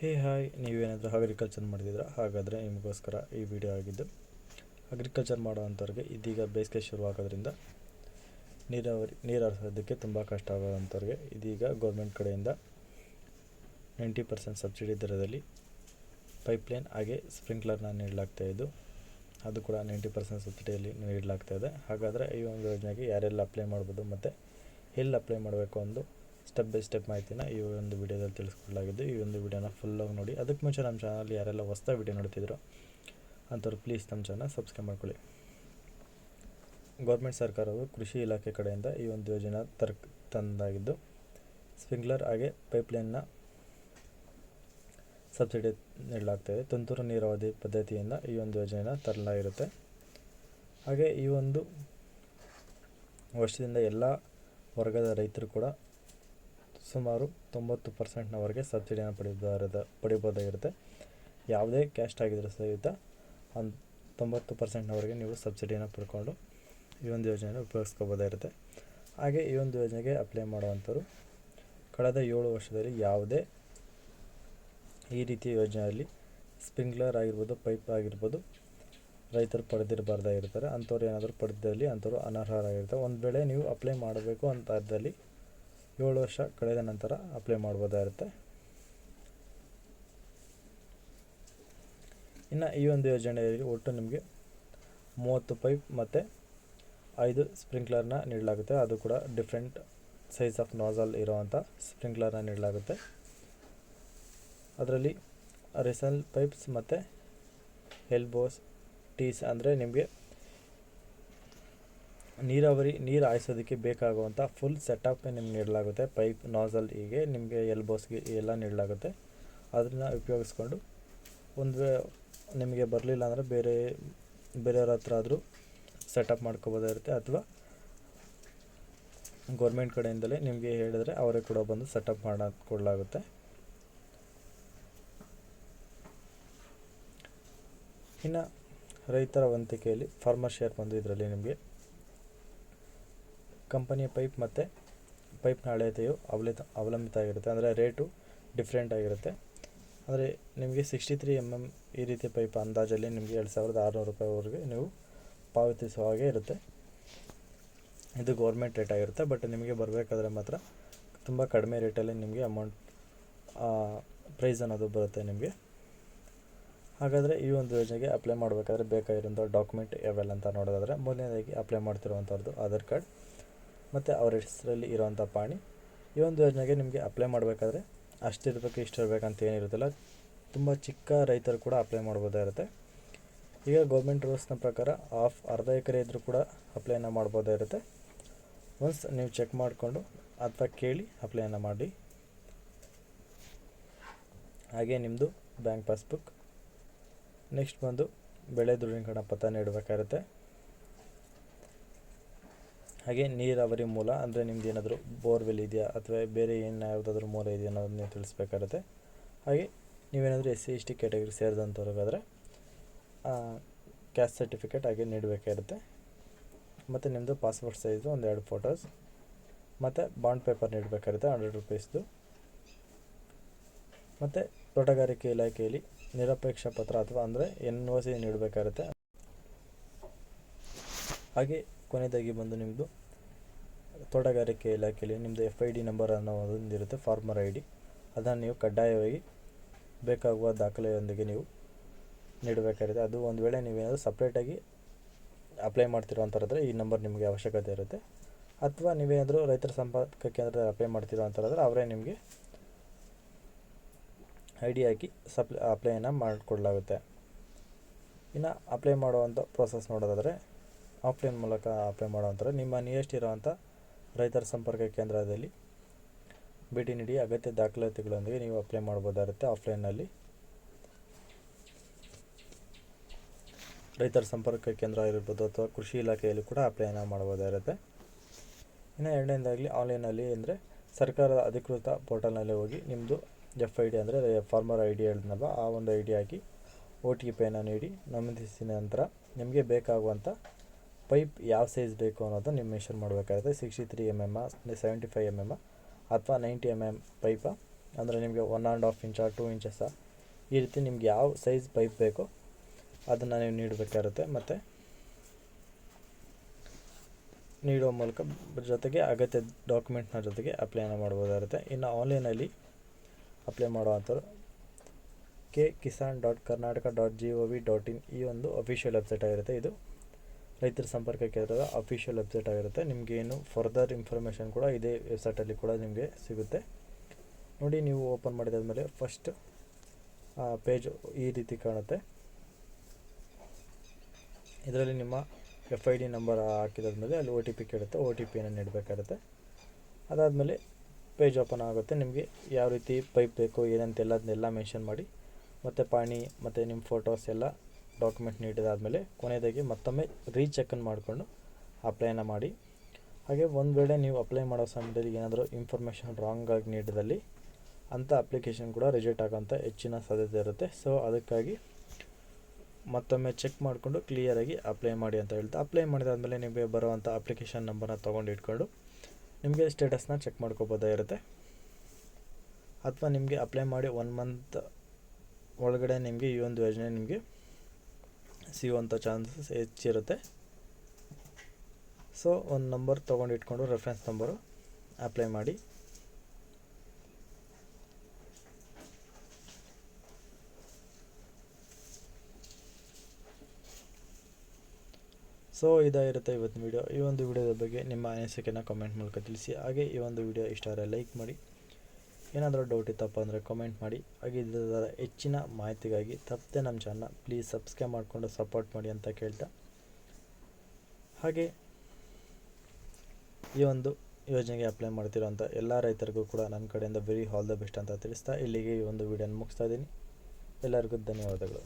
Hi, ನೀವೇನಾದರೂ agriculture ಮಾಡ್ತಿದ್ದೀರಾ? ಹಾಗಾದರೆ ನಿಮಗೋಸ್ಕರ ಈ ವಿಡಿಯೋ ಆಗಿದ್ದು, ಅಗ್ರಿಕಲ್ಚರ್ ಮಾಡೋವಂಥವ್ರಿಗೆ ಇದೀಗ ಬೇಸಿಗೆ ಶುರುವಾಗೋದ್ರಿಂದ ನೀರು ಹರಿಸೋದಕ್ಕೆ ತುಂಬ ಕಷ್ಟ ಆಗೋವಂಥವ್ರಿಗೆ ಇದೀಗ ಗೌರ್ಮೆಂಟ್ ಕಡೆಯಿಂದ 90% ಸಬ್ಸಿಡಿ ದರದಲ್ಲಿ ಪೈಪ್ಲೈನ್ ಹಾಗೆ ಸ್ಪ್ರಿಂಕ್ಲರ್ನ ನೀಡಲಾಗ್ತಾಯಿದ್ದು, ಅದು ಕೂಡ 90% ಸಬ್ಸಿಡಿಯಲ್ಲಿ ನೀಡಲಾಗ್ತಾಯಿದೆ. ಹಾಗಾದರೆ ಈ ಒಂದು ಯೋಜನೆಗೆ ಯಾರೆಲ್ಲ ಅಪ್ಲೈ ಮಾಡ್ಬೋದು ಮತ್ತು ಎಲ್ಲಿ ಅಪ್ಲೈ ಮಾಡಬೇಕು ಒಂದು ಸ್ಟೆಪ್ ಬೈ ಸ್ಟೆಪ್ ಮಾಹಿತಿನ ಈ ಒಂದು ವಿಡಿಯೋದಲ್ಲಿ ತಿಳಿಸ್ಕೊಡಲಾಗಿದ್ದು, ಈ ಒಂದು ವಿಡಿಯೋನ ಫುಲ್ಲಾಗಿ ನೋಡಿ. ಅದಕ್ಕೆ ಮುಂಚೆ ನಮ್ಮ ಚಾನಲ್ ಯಾರೆಲ್ಲ ಹೊಸ ವಿಡಿಯೋ ನೋಡ್ತಿದ್ರು ಅಂಥವ್ರು ಪ್ಲೀಸ್ ನಮ್ಮ ಚಾನಲ್ ಸಬ್ಸ್ಕ್ರೈಬ್ ಮಾಡ್ಕೊಳ್ಳಿ. ಗೌರ್ಮೆಂಟ್ ಸರ್ಕಾರವು ಕೃಷಿ ಇಲಾಖೆ ಕಡೆಯಿಂದ ಈ ಒಂದು ಯೋಜನೆ ತಂದಾಗಿದ್ದು, ಸ್ಪ್ರಿಂಕ್ಲರ್ ಹಾಗೆ ಪೈಪ್ಲೈನ್ನ ಸಬ್ಸಿಡಿ ನೀಡಲಾಗ್ತಾಯಿದೆ. ತುಂತುರು ನೀರಾವರಿ ಪದ್ಧತಿಯಿಂದ ಈ ಒಂದು ಯೋಜನೆಯನ್ನು ತರಲಾಗಿರುತ್ತೆ. ಹಾಗೆ ಈ ಒಂದು ವರ್ಷದಿಂದ ಎಲ್ಲ ವರ್ಗದ ರೈತರು ಕೂಡ ಸುಮಾರು 90%ನವರೆಗೆ ಸಬ್ಸಿಡಿಯನ್ನು ಪಡಿಬೋದಾಗಿರುತ್ತೆ. ಯಾವುದೇ ಕ್ಯಾಸ್ಟ್ ಆಗಿದ್ರೂ ಸಹಿತ 90%ನವರೆಗೆ ನೀವು ಸಬ್ಸಿಡಿಯನ್ನು ಪಡ್ಕೊಂಡು ಈ ಒಂದು ಯೋಜನೆಯನ್ನು ಉಪಯೋಗಿಸ್ಕೋಬೋದಾಗಿರುತ್ತೆ. ಹಾಗೆ ಈ ಒಂದು ಯೋಜನೆಗೆ ಅಪ್ಲೈ ಮಾಡುವಂಥವ್ರು ಕಳೆದ 7 ವರ್ಷದಲ್ಲಿ ಯಾವುದೇ ಈ ರೀತಿಯ ಯೋಜನೆಯಲ್ಲಿ ಸ್ಪ್ರಿಂಕ್ಲರ್ ಆಗಿರ್ಬೋದು, ಪೈಪ್ ಆಗಿರ್ಬೋದು ರೈತರು ಪಡೆದಿರಬಾರ್ದಾಗಿರ್ತಾರೆ. ಅಂಥವ್ರು ಏನಾದರೂ ಪಡೆದಲ್ಲಿ ಅಂಥವ್ರು ಅನರ್ಹರಾಗಿರ್ತಾರೆ. ಒಂದು ವೇಳೆ ನೀವು ಅಪ್ಲೈ ಮಾಡಬೇಕು ಅಂತ ಅರ್ಧದಲ್ಲಿ 7 ವರ್ಷ ಕಳೆದ ನಂತರ ಅಪ್ಲೈ ಮಾಡ್ಬೋದಾಗಿರುತ್ತೆ. ಇನ್ನು ಈ ಒಂದು ಯೋಜನೆಯಲ್ಲಿ ಒಟ್ಟು ನಿಮಗೆ 30 ಪೈಪ್ ಮತ್ತು 5 ಸ್ಪ್ರಿಂಕ್ಲರ್ನ ನೀಡಲಾಗುತ್ತೆ. ಅದು ಕೂಡ ಡಿಫ್ರೆಂಟ್ ಸೈಜ್ ಆಫ್ ನಾಜಲ್ ಇರೋವಂಥ ಸ್ಪ್ರಿಂಕ್ಲರ್ನ ನೀಡಲಾಗುತ್ತೆ. ಅದರಲ್ಲಿ ರೆಸಲ್ ಪೈಪ್ಸ್ ಮತ್ತು ಎಲ್ಬೋಸ್ ಟೀಸ್ ಅಂದರೆ ನಿಮಗೆ ನೀರು ಹಾಯಿಸೋದಕ್ಕೆ ಬೇಕಾಗುವಂಥ ಫುಲ್ ಸೆಟಪ್ ನಿಮ್ಗೆ ನೀಡಲಾಗುತ್ತೆ. ಪೈಪ್, ನಾಜಲ್, ಹೀಗೆ ನಿಮಗೆ ಎಲ್ಬೋಸ್ಗೆ ಎಲ್ಲ ನೀಡಲಾಗುತ್ತೆ. ಅದನ್ನು ಉಪಯೋಗಿಸ್ಕೊಂಡು ಒಂದು ನಿಮಗೆ ಬರಲಿಲ್ಲ ಅಂದರೆ ಬೇರೆಯವ್ರ ಹತ್ರ ಆದರೂ ಸೆಟಪ್ ಮಾಡ್ಕೋಬೋದಾಗಿರುತ್ತೆ. ಅಥವಾ ಗೌರ್ಮೆಂಟ್ ಕಡೆಯಿಂದಲೇ ನಿಮಗೆ ಹೇಳಿದ್ರೆ ಅವರೇ ಕೂಡ ಬಂದು ಸೆಟಪ್ ಕೊಡಲಾಗುತ್ತೆ. ಇನ್ನು ರೈತರ ವಂತಿಕೆಯಲ್ಲಿ ಫಾರ್ಮರ್ ಶೇರ್ ಬಂದು ಇದರಲ್ಲಿ ನಿಮಗೆ ಕಂಪನಿಯ ಪೈಪ್ ಮತ್ತು ಪೈಪ್ನ ಅಳತೆಯು ಅವಲಂಬಿತ ಆಗಿರುತ್ತೆ. ಅಂದರೆ ರೇಟು ಡಿಫ್ರೆಂಟ್ ಆಗಿರುತ್ತೆ. ಅಂದರೆ ನಿಮಗೆ 63 mm ಈ ರೀತಿಯ ಪೈಪ್ ಅಂದಾಜಲ್ಲಿ ನಿಮಗೆ 2600 ರೂಪಾಯಿವರೆಗೆ ನೀವು ಪಾವತಿಸುವ ಹಾಗೆ ಇರುತ್ತೆ. ಇದು ಗೌರ್ಮೆಂಟ್ ರೇಟ್ ಆಗಿರುತ್ತೆ. ಬಟ್ ನಿಮಗೆ ಬರಬೇಕಾದ್ರೆ ಮಾತ್ರ ತುಂಬ ಕಡಿಮೆ ರೇಟಲ್ಲಿ ನಿಮಗೆ ಪ್ರೈಸ್ ಅನ್ನೋದು ಬರುತ್ತೆ ನಿಮಗೆ. ಹಾಗಾದರೆ ಈ ಒಂದು ಯೋಜನೆಗೆ ಅಪ್ಲೈ ಮಾಡಬೇಕಾದ್ರೆ ಬೇಕಾಗಿರೋಂಥ ಡಾಕ್ಯುಮೆಂಟ್ ಯಾವೆಲ್ಲ ಅಂತ ನೋಡೋದಾದರೆ, ಮೊದಲನೇದಾಗಿ ಅಪ್ಲೈ ಮಾಡ್ತಿರುವಂಥದ್ದು ಆಧಾರ್ ಕಾರ್ಡ್ ಮತ್ತು ಅವರ ಹೆಸರಲ್ಲಿ ಇರೋವಂಥ ಪಾಣಿ. ಈ ಒಂದು ಯೋಜನೆಗೆ ನಿಮಗೆ ಅಪ್ಲೈ ಮಾಡಬೇಕಾದ್ರೆ ಅಷ್ಟಿರಬೇಕು ಇಷ್ಟಿರಬೇಕಂತ ಏನಿರುತ್ತಲ್ಲ, ತುಂಬ ಚಿಕ್ಕ ರೈತರು ಕೂಡ ಅಪ್ಲೈ ಮಾಡ್ಬೋದಾಗಿರುತ್ತೆ. ಈಗ ಗೌರ್ಮೆಂಟ್ ರೂಲ್ಸ್ನ ಪ್ರಕಾರ ಅರ್ಧ ಎಕರೆ ಇದ್ದರೂ ಕೂಡ ಅಪ್ಲೈನ ಮಾಡ್ಬೋದಾಗಿರುತ್ತೆ. ಒನ್ಸ್ ನೀವು ಚೆಕ್ ಮಾಡಿಕೊಂಡು ಅಥವಾ ಕೇಳಿ ಅಪ್ಲೈನ ಮಾಡಿ. ಹಾಗೆ ನಿಮ್ಮದು ಬ್ಯಾಂಕ್ ಪಾಸ್ಬುಕ್, ನೆಕ್ಸ್ಟ್ ಬಂದು ಬೆಳೆ ದೃಢೀಕರಣ ಪತ್ರ ನೀಡಬೇಕಾಗಿರುತ್ತೆ. ಹಾಗೆ ನೀರಾವರಿ ಮೂಲ ಅಂದರೆ ನಿಮ್ದು ಏನಾದರೂ ಬೋರ್ವೆಲ್ ಇದೆಯಾ ಅಥವಾ ಬೇರೆ ಯಾವುದಾದ್ರೂ ಮೂಲ ಇದೆಯಾ ಅನ್ನೋದನ್ನ ನೀವು ತಿಳಿಸ್ಬೇಕಾಗುತ್ತೆ. ಹಾಗೆ ನೀವೇನಾದರೂ SC/ST ಕ್ಯಾಟಗರಿ ಸೇರಿದಂಥವ್ರಿಗಾದರೆ ಕ್ಯಾಸ್ಟ್ ಸರ್ಟಿಫಿಕೇಟ್ ಹಾಗೆ ನೀಡಬೇಕಾಗಿರುತ್ತೆ. ಮತ್ತು ನಿಮ್ಮದು ಪಾಸ್ಪೋರ್ಟ್ ಸೈಜು 2 ಫೋಟೋಸ್ ಮತ್ತು ಬಾಂಡ್ ಪೇಪರ್ ನೀಡಬೇಕಾಗುತ್ತೆ 100 ರೂಪೀಸ್ದು. ಮತ್ತು ತೋಟಗಾರಿಕೆ ಇಲಾಖೆಯಲ್ಲಿ ನಿರಪೇಕ್ಷ ಪತ್ರ ಅಥವಾ ಅಂದರೆ NOC ನೀಡಬೇಕಾಗುತ್ತೆ. ಹಾಗೆ ಕೊನೆಯದಾಗಿ ಬಂದು ನಿಮ್ಮದು ತೋಟಗಾರಿಕೆ ಇಲಾಖೆಯಲ್ಲಿ ನಿಮ್ಮದು FID ನಂಬರ್ ಅನ್ನೋ ಒಂದು ಇರುತ್ತೆ, ಫಾರ್ಮರ್ ID. ಅದನ್ನು ನೀವು ಕಡ್ಡಾಯವಾಗಿ ಬೇಕಾಗುವ ದಾಖಲೆಯೊಂದಿಗೆ ನೀವು ನೀಡಬೇಕಾಗುತ್ತೆ. ಅದು ಒಂದು ವೇಳೆ ನೀವೇನಾದರೂ ಸಪ್ರೇಟಾಗಿ ಅಪ್ಲೈ ಮಾಡ್ತಿರೋಂಥರಾದರೆ ಈ ನಂಬರ್ ನಿಮಗೆ ಅವಶ್ಯಕತೆ ಇರುತ್ತೆ. ಅಥವಾ ನೀವೇನಾದರೂ ರೈತರ ಸಂಪರ್ಕ ಕೇಂದ್ರದಲ್ಲಿ ಅಪ್ಲೈ ಮಾಡ್ತಿರೋಂಥರಾದರೆ ಅವರೇ ನಿಮಗೆ ID ಹಾಕಿ ಅಪ್ಲೈನ ಮಾಡಿಕೊಡಲಾಗುತ್ತೆ. ಇನ್ನು ಅಪ್ಲೈ ಮಾಡುವಂಥ ಪ್ರೋಸೆಸ್ ನೋಡೋದಾದರೆ, ಆಫ್ಲೈನ್ ಮೂಲಕ ಅಪ್ಲೈ ಮಾಡುವಂಥದ್ದು ನಿಮ್ಮ ನಿಯರೆಸ್ಟ್ ಇರೋವಂಥ ರೈತರ ಸಂಪರ್ಕ ಕೇಂದ್ರದಲ್ಲಿ ಭೇಟಿ ನೀಡಿ ಅಗತ್ಯ ದಾಖಲಾತಿಗಳೊಂದಿಗೆ ನೀವು ಅಪ್ಲೈ ಮಾಡ್ಬೋದಾಗಿರುತ್ತೆ. ಆಫ್ಲೈನಲ್ಲಿ ರೈತರ ಸಂಪರ್ಕ ಕೇಂದ್ರ ಆಗಿರ್ಬೋದು ಅಥವಾ ಕೃಷಿ ಇಲಾಖೆಯಲ್ಲಿ ಕೂಡ ಅಪ್ಲೈನ ಮಾಡ್ಬೋದಾಗಿರುತ್ತೆ. ಇನ್ನು ಎರಡನೇದಾಗಲಿ ಆನ್ಲೈನಲ್ಲಿ ಅಂದರೆ ಸರ್ಕಾರದ ಅಧಿಕೃತ ಪೋರ್ಟಲ್ನಲ್ಲಿ ಹೋಗಿ ನಿಮ್ಮದು FID ಅಂದರೆ ಫಾರ್ಮರ್ ID ಹೇಳಿದ್ನಲ್ವ, ಆ ಒಂದು ID ಹಾಕಿ OTPಯನ್ನು ನೀಡಿ ನಮೂದಿಸಿದ ನಂತರ ನಿಮಗೆ ಬೇಕಾಗುವಂಥ ಪೈಪ್ ಯಾವ ಸೈಜ್ ಬೇಕು ಅನ್ನೋದನ್ನು ನೀವು ಮೆಷರ್ ಮಾಡಬೇಕಾಗುತ್ತೆ. 63 mm, 75 mm ಅಥವಾ 90 mm ಪೈಪ ಅಂದರೆ ನಿಮಗೆ 1.5 ಇಂಚ 2 ಇಂಚಸ ಈ ರೀತಿ ನಿಮ್ಗೆ ಯಾವ ಸೈಜ್ ಪೈಪ್ ಬೇಕೋ ಅದನ್ನು ನೀವು ನೀಡಬೇಕಾಗುತ್ತೆ. ಮತ್ತು ನೀಡುವ ಮೂಲಕ ಜೊತೆಗೆ ಅಗತ್ಯ ಡಾಕ್ಯುಮೆಂಟ್ನ ಜೊತೆಗೆ ಅಪ್ಲೈನ ಮಾಡ್ಬೋದಾಗಿರುತ್ತೆ. ಇನ್ನು ಆನ್ಲೈನಲ್ಲಿ ಅಪ್ಲೈ ಮಾಡುವಂಥವ್ರು kkisan.karnataka.gov.in ಈ ಒಂದು ಅಫಿಷಿಯಲ್ ವೆಬ್ಸೈಟ್ ಆಗಿರುತ್ತೆ. ಇದು ರೈತರ ಸಂಪರ್ಕ ಕೇಂದ್ರದ ಅಫಿಷಿಯಲ್ ವೆಬ್ಸೈಟ್ ಆಗಿರುತ್ತೆ. ನಿಮಗೆ ಏನು ಫರ್ದರ್ ಇನ್ಫಾರ್ಮೇಷನ್ ಕೂಡ ಇದೇ ವೆಬ್ಸೈಟಲ್ಲಿ ಕೂಡ ನಿಮಗೆ ಸಿಗುತ್ತೆ. ನೋಡಿ, ನೀವು ಓಪನ್ ಮಾಡಿದಾದ್ಮೇಲೆ ಫಸ್ಟ್ ಪೇಜ್ ಈ ರೀತಿ ಕಾಣುತ್ತೆ. ಇದರಲ್ಲಿ ನಿಮ್ಮ FID ನಂಬರ್ ಹಾಕಿದಾದ್ಮೇಲೆ ಅಲ್ಲಿ OTP ಕೇಳುತ್ತೆ. OTPಯನ್ನು ನೀಡಬೇಕಾಗುತ್ತೆ. ಅದಾದಮೇಲೆ ಪೇಜ್ ಓಪನ್ ಆಗುತ್ತೆ. ನಿಮಗೆ ಯಾವ ರೀತಿ ಪೈಪ್ ಬೇಕು ಏನಂತೆಲ್ಲ ಮೆನ್ಷನ್ ಮಾಡಿ ಮತ್ತು ಪಾಣಿ ಮತ್ತು ನಿಮ್ಮ ಫೋಟೋಸ್ ಎಲ್ಲ ಡಾಕ್ಯುಮೆಂಟ್ ನೀಡಿದಾದಮೇಲೆ ಕೊನೆಯದಾಗಿ ಮತ್ತೊಮ್ಮೆ ರೀಚೆಕನ್ನು ಮಾಡಿಕೊಂಡು ಅಪ್ಲೈನ ಮಾಡಿ. ಹಾಗೆ ಒಂದು ವೇಳೆ ನೀವು ಅಪ್ಲೈ ಮಾಡೋ ಸಮಯದಲ್ಲಿ ಏನಾದರೂ ಇನ್ಫಾರ್ಮೇಷನ್ ರಾಂಗಾಗಿ ನೀಡಿದಲ್ಲಿ ಅಂಥ ಅಪ್ಲಿಕೇಶನ್ ಕೂಡ ರಿಜೆಕ್ಟ್ ಆಗೋಂಥ ಹೆಚ್ಚಿನ ಸಾಧ್ಯತೆ ಇರುತ್ತೆ. ಸೊ ಅದಕ್ಕಾಗಿ ಮತ್ತೊಮ್ಮೆ ಚೆಕ್ ಮಾಡಿಕೊಂಡು ಕ್ಲಿಯರಾಗಿ ಅಪ್ಲೈ ಮಾಡಿ ಅಂತ ಹೇಳ್ತಾ, ಅಪ್ಲೈ ಮಾಡಿದಾದಮೇಲೆ ನಿಮಗೆ ಬರುವಂಥ ಅಪ್ಲಿಕೇಶನ್ ನಂಬರ್ನ ತೊಗೊಂಡು ಇಟ್ಕೊಂಡು ನಿಮಗೆ ಸ್ಟೇಟಸ್ನ ಚೆಕ್ ಮಾಡ್ಕೋಬೋದಾಗಿರುತ್ತೆ. ಅಥವಾ ನಿಮಗೆ ಅಪ್ಲೈ ಮಾಡಿ 1 ಮಂತ್ ಒಳಗಡೆ ನಿಮಗೆ ಈ ಒಂದು ಯೋಜನೆ ನಿಮಗೆ ಸಿಗುವಂಥ ಚಾನ್ಸಸ್ ಹೆಚ್ಚಿರುತ್ತೆ. ಸೊ ಒಂದು ನಂಬರ್ ತೊಗೊಂಡು ಇಟ್ಕೊಂಡು ರೆಫರೆನ್ಸ್ ನಂಬರು ಅಪ್ಲೈ ಮಾಡಿ. ಸೊ ಇದಾಗಿರುತ್ತೆ ಇವತ್ತಿನ ವಿಡಿಯೋ. ಈ ಒಂದು ವಿಡಿಯೋದ ಬಗ್ಗೆ ನಿಮ್ಮ ಅನಿಸಿಕೆನ ಕಮೆಂಟ್ ಮೂಲಕ ತಿಳಿಸಿ. ಹಾಗೆ ಈ ಒಂದು ವಿಡಿಯೋ ಇಷ್ಟ ಆದರೆ ಲೈಕ್ ಮಾಡಿ. ಏನಾದರೂ ಡೌಟ್ ಇತ್ತಪ್ಪ ಅಂದರೆ ಕಮೆಂಟ್ ಮಾಡಿ. ಹಾಗೆ ಇದರ ಹೆಚ್ಚಿನ ಮಾಹಿತಿಗಾಗಿ ತಪ್ಪದೆ ನಮ್ಮ ಚಾನಲ್ನ ಪ್ಲೀಸ್ ಸಬ್ಸ್ಕ್ರೈಬ್ ಮಾಡಿಕೊಂಡು ಸಪೋರ್ಟ್ ಮಾಡಿ ಅಂತ ಕೇಳ್ತಾ, ಹಾಗೆ ಈ ಒಂದು ಯೋಜನೆಗೆ ಅಪ್ಲೈ ಮಾಡ್ತಿರೋಂಥ ಎಲ್ಲ ರೈತರಿಗೂ ಕೂಡ ನನ್ನ ಕಡೆಯಿಂದ ವೆರಿ ಆಲ್ ದ ಬೆಸ್ಟ್ ಅಂತ ತಿಳಿಸ್ತಾ ಇಲ್ಲಿಗೆ ಈ ಒಂದು ವಿಡಿಯೋನ ಮುಗಿಸ್ತಾ ಇದ್ದೀನಿ. ಎಲ್ಲರಿಗೂ ಧನ್ಯವಾದಗಳು.